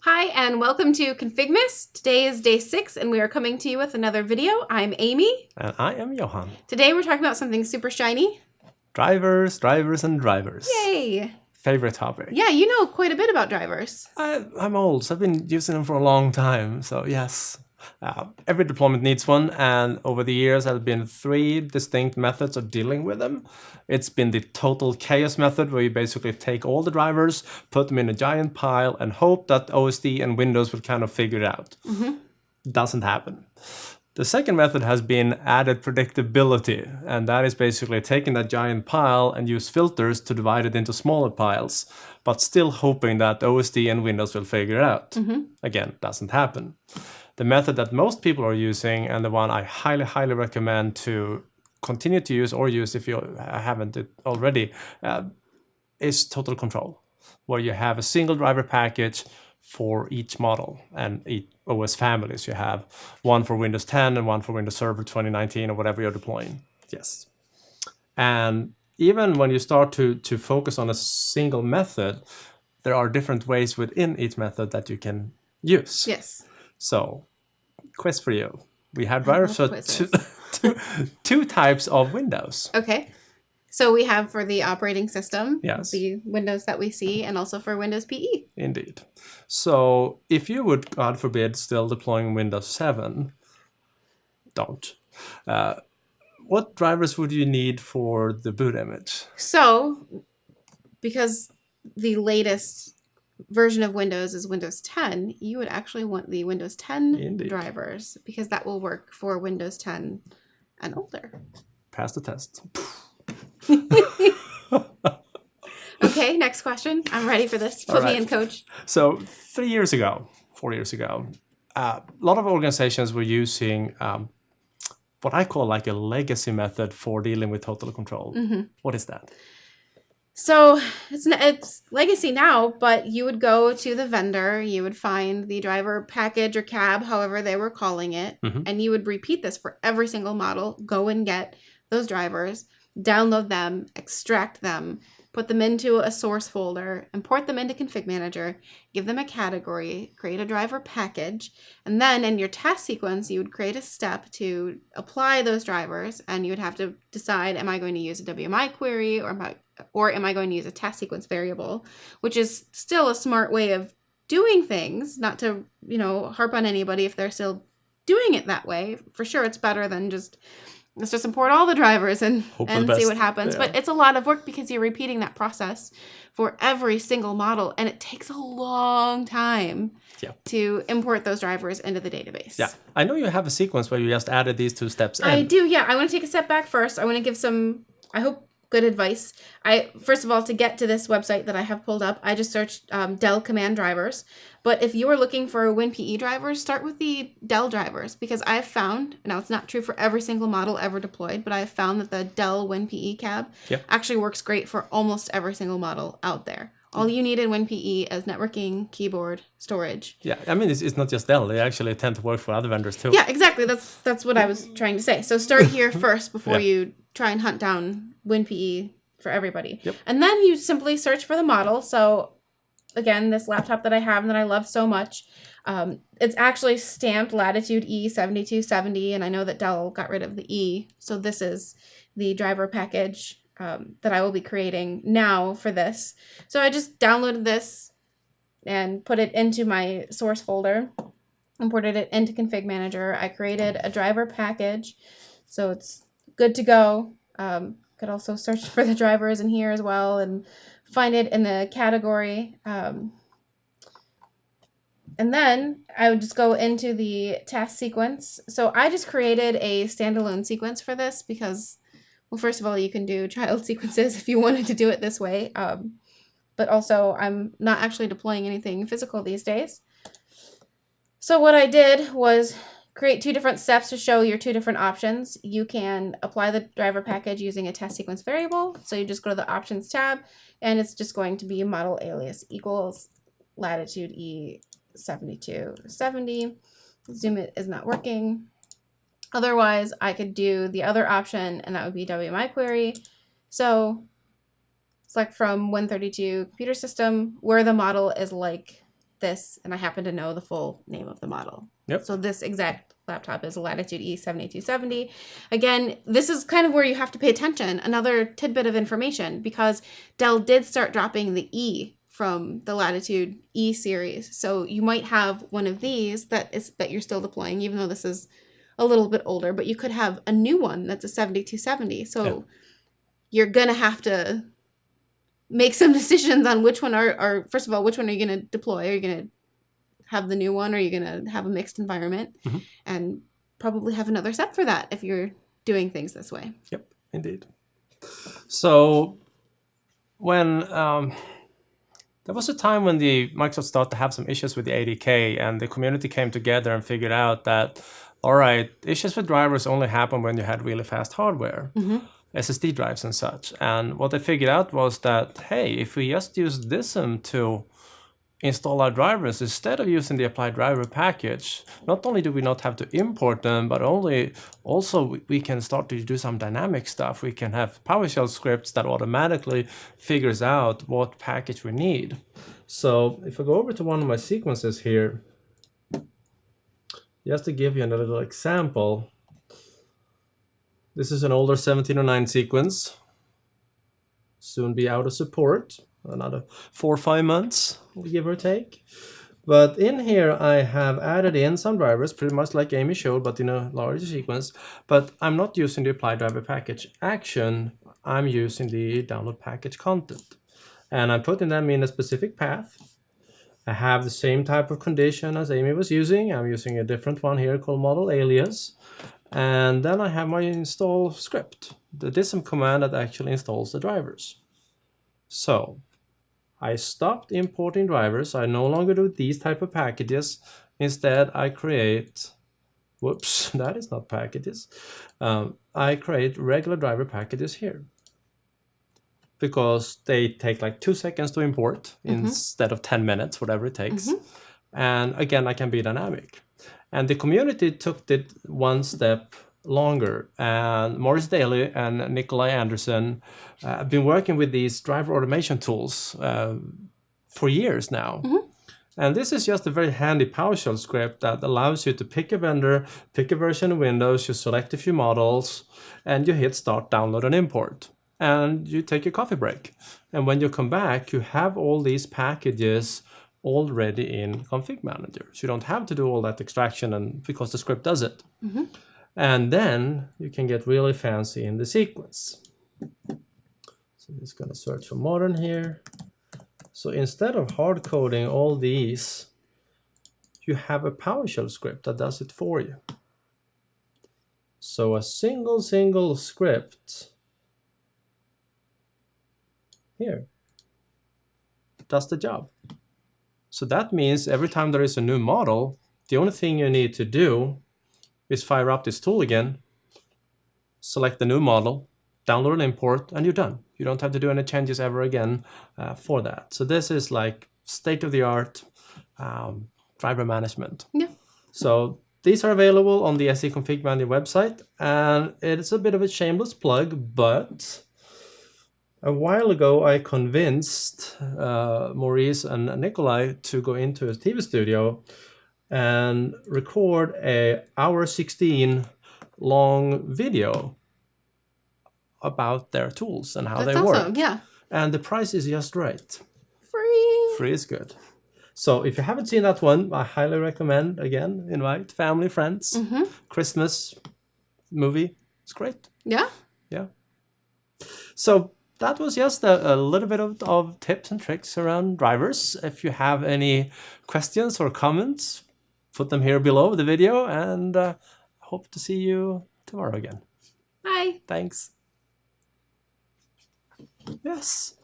Hi, and welcome to ConfigMas. Today is day 6, and we are coming to you with another video. I'm Amy. And I am Johan. Today we're talking about something super shiny. Drivers, and drivers. Yay! Favorite topic. Yeah, you know quite a bit about drivers. I'm old, so I've been using them for a long time, so yes. Every deployment needs one, and over the years there have been 3 distinct methods of dealing with them. It's been the total chaos method, where you basically take all the drivers, put them in a giant pile, and hope that OSD and Windows will kind of figure it out. Doesn't happen. The second method has been added predictability, and that is basically taking that giant pile and use filters to divide it into smaller piles, but still hoping that OSD and Windows will figure it out. Again, doesn't happen. The method that most people are using, and the one I highly, highly recommend to continue to use or use if you haven't already, is total control, where you have a single driver package for each model and each OS families. You have one for Windows 10 and one for Windows Server 2019 or whatever you're deploying. Yes. And even when you start to focus on a single method, there are different ways within each method that you can use. Yes. So, quiz for you. We have drivers for two types of Windows. Okay. So we have for the operating system, Yes. the Windows that we see, and also for Windows PE. Indeed. So if you would, God forbid, still deploying Windows 7, don't. What drivers would you need for the boot image? So, because the latest version of Windows is Windows 10, you would actually want the Windows 10 Indeed. drivers, because that will work for Windows 10 and older. Pass the test. Okay, next question. I'm ready for this. Put me in, coach. So 4 years ago, a lot of organizations were using what I call like a legacy method for dealing with total control. What is that? So it's legacy now, but you would go to the vendor, you would find the driver package or cab, however they were calling it, and you would repeat this for every single model. Go and get those drivers, download them, extract them, put them into a source folder, import them into Config Manager, give them a category, create a driver package, and then in your task sequence, you would create a step to apply those drivers, and you would have to decide, am I going to use a WMI query or am I going to use a task sequence variable, which is still a smart way of doing things, not to, harp on anybody if they're still doing it that way. For sure, it's better than let's just import all the drivers and see what happens. Yeah. But it's a lot of work because you're repeating that process for every single model, and it takes a long time to import those drivers into the database. Yeah, I know you have a sequence where you just added these 2 steps in. I do, yeah. I want to take a step back first. I want to give some, I hope, good advice. First of all, to get to this website that I have pulled up, I just searched Dell command drivers. But if you are looking for WinPE drivers, start with the Dell drivers, because I have found, now it's not true for every single model ever deployed, but I have found that the Dell WinPE cab actually works great for almost every single model out there. All you need in WinPE is networking, keyboard, storage. Yeah, I mean, it's not just Dell. They actually tend to work for other vendors too. Yeah, exactly. That's what I was trying to say. So start here first before you try and hunt down WinPE for everybody. And then you simply search for the model. So again, this laptop that I have and that I love so much, it's actually stamped Latitude E7270, and I know that Dell got rid of the E. So this is the driver package that I will be creating now for this. So I just downloaded this and put it into my source folder, imported it into Config Manager. I created a driver package, so it's good to go. Could also search for the drivers in here as well and find it in the category. And then I would just go into the task sequence. So I just created a standalone sequence for this because, well, first of all, you can do child sequences if you wanted to do it this way. But also, I'm not actually deploying anything physical these days. So what I did was create 2 different steps to show your 2 different options. You can apply the driver package using a task sequence variable. So you just go to the Options tab, and it's just going to be model alias equals Latitude E7270. Zoom it is not working. Otherwise, I could do the other option, and that would be WMI query. So select from 132 computer system where the model is like this, and I happen to know the full name of the model. Yep. So this exact laptop is a Latitude E7270. Again, this is kind of where you have to pay attention. Another tidbit of information, because Dell did start dropping the E from the Latitude E series. So you might have one of these that you're still deploying, even though this is a little bit older, but you could have a new one that's a 7270. So you're going to have to make some decisions on which one are first of all, which one are you going to deploy? Are you going to have the new one, or are you going to have a mixed environment? And probably have another step for that if you're doing things this way. Yep, indeed. So when there was a time when the Microsoft started to have some issues with the ADK, and the community came together and figured out that, all right, issues with drivers only happen when you had really fast hardware, SSD drives and such. And what they figured out was that, hey, if we just use DISM to install our drivers instead of using the applied driver package, not only do we not have to import them, but also we can start to do some dynamic stuff. We can have PowerShell scripts that automatically figures out what package we need. So if I go over to one of my sequences here, just to give you a little example, this is an older 1709 sequence, soon be out of support, another 4 or 5 months, give or take. But in here, I have added in some drivers, pretty much like Amy showed, but in a larger sequence. But I'm not using the apply driver package action. I'm using the download package content. And I'm putting them in a specific path. I have the same type of condition as Amy was using. I'm using a different one here called model alias. And then I have my install script, the dism command that actually installs the drivers. So I stopped importing drivers. I no longer do these type of packages. Instead, I create, whoops, that is not packages. I create regular driver packages here, because they take like 2 seconds to import instead of 10 minutes, whatever it takes. And again, I can be dynamic. And the community took it one step longer. And Morris Daly and Nikolai Anderson have been working with these driver automation tools for years now. And this is just a very handy PowerShell script that allows you to pick a vendor, pick a version of Windows, you select a few models, and you hit start, download, and import. And you take a coffee break. And when you come back, you have all these packages already in Config Manager. So you don't have to do all that extraction, and because the script does it. And then you can get really fancy in the sequence. So I'm just going to search for modern here. So instead of hard coding all these, you have a PowerShell script that does it for you. So a single script here does the job. So that means every time there is a new model, the only thing you need to do is fire up this tool again, select the new model, download and import, and you're done. You don't have to do any changes ever again for that. So this is like state-of-the-art driver management. So these are available on the SE Config Manager website, and it's a bit of a shameless plug, but a while ago I convinced Maurice and Nikolai to go into a TV studio and record a hour 16 long video about their tools and how they work. And the price is just right. Free is good. So if you haven't seen that one, I highly recommend. Again, invite family, friends. Christmas movie. It's great. Yeah. So that was just a little bit of tips and tricks around drivers. If you have any questions or comments, put them here below the video, and hope to see you tomorrow again. Bye. Thanks. Yes.